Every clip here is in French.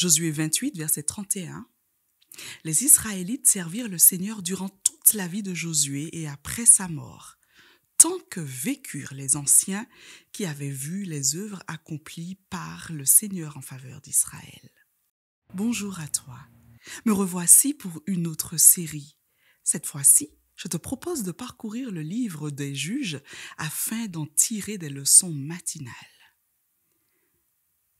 Josué 28, verset 31. Les Israélites servirent le Seigneur durant toute la vie de Josué et après sa mort, tant que vécurent les anciens qui avaient vu les œuvres accomplies par le Seigneur en faveur d'Israël. Bonjour à toi. Me revoici pour une autre série. Cette fois-ci, je te propose de parcourir le livre des Juges afin d'en tirer des leçons matinales.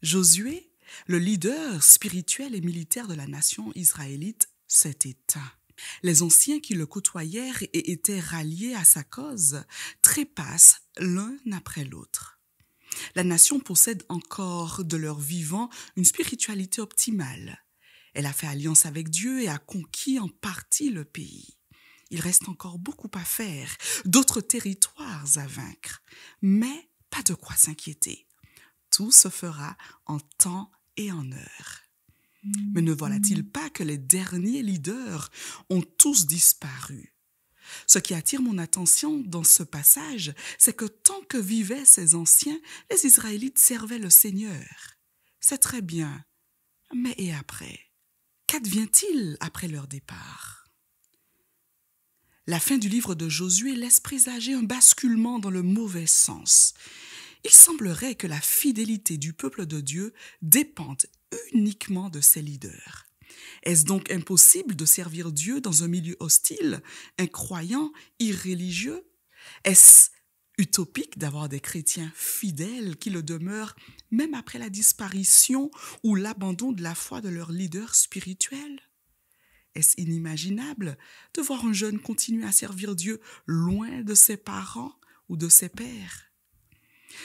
Josué, le leader spirituel et militaire de la nation israélite, s'est éteint. Les anciens qui le côtoyèrent et étaient ralliés à sa cause trépassent l'un après l'autre. La nation possède encore de leur vivant une spiritualité optimale. Elle a fait alliance avec Dieu et a conquis en partie le pays. Il reste encore beaucoup à faire, d'autres territoires à vaincre, mais pas de quoi s'inquiéter. Tout se fera en temps et en heure. Mais ne voilà-t-il pas que les derniers leaders ont tous disparu? Ce qui attire mon attention dans ce passage, c'est que tant que vivaient ces anciens, les Israélites servaient le Seigneur. C'est très bien, mais et après? Qu'advient-il après leur départ? La fin du livre de Josué laisse présager un basculement dans le mauvais sens. Il semblerait que la fidélité du peuple de Dieu dépende uniquement de ses leaders. Est-ce donc impossible de servir Dieu dans un milieu hostile, incroyant, irréligieux? Est-ce utopique d'avoir des chrétiens fidèles qui le demeurent même après la disparition ou l'abandon de la foi de leur leader spirituel? Est-ce inimaginable de voir un jeune continuer à servir Dieu loin de ses parents ou de ses pères?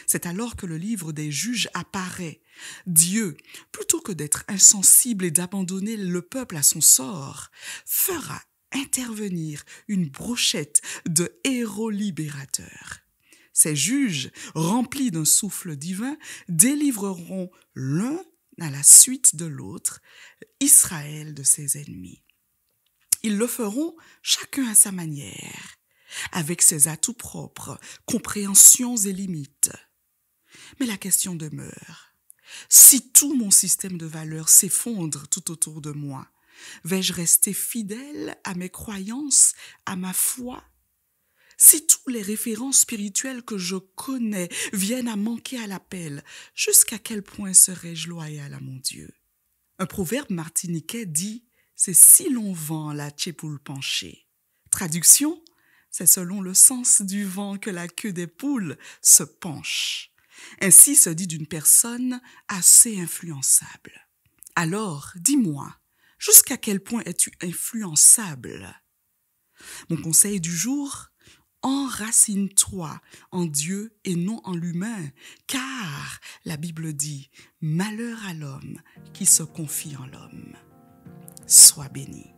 C'est alors que le livre des Juges apparaît. Dieu, plutôt que d'être insensible et d'abandonner le peuple à son sort, fera intervenir une brochette de héros libérateurs. Ces juges, remplis d'un souffle divin, délivreront l'un à la suite de l'autre Israël de ses ennemis. Ils le feront chacun à sa manière, avec ses atouts propres, compréhensions et limites. Mais la question demeure. Si tout mon système de valeurs s'effondre tout autour de moi, vais-je rester fidèle à mes croyances, à ma foi? Si tous les référents spirituels que je connais viennent à manquer à l'appel, jusqu'à quel point serai-je loyal à mon Dieu? Un proverbe martiniquais dit « C'est si l'on vent la tchépoule penchée ». Traduction, c'est selon le sens du vent que la queue des poules se penche. Ainsi se dit d'une personne assez influençable. Alors, dis-moi, jusqu'à quel point es-tu influençable? Mon conseil du jour, enracine-toi en Dieu et non en l'humain, car la Bible dit « Malheur à l'homme qui se confie en l'homme ». Sois béni.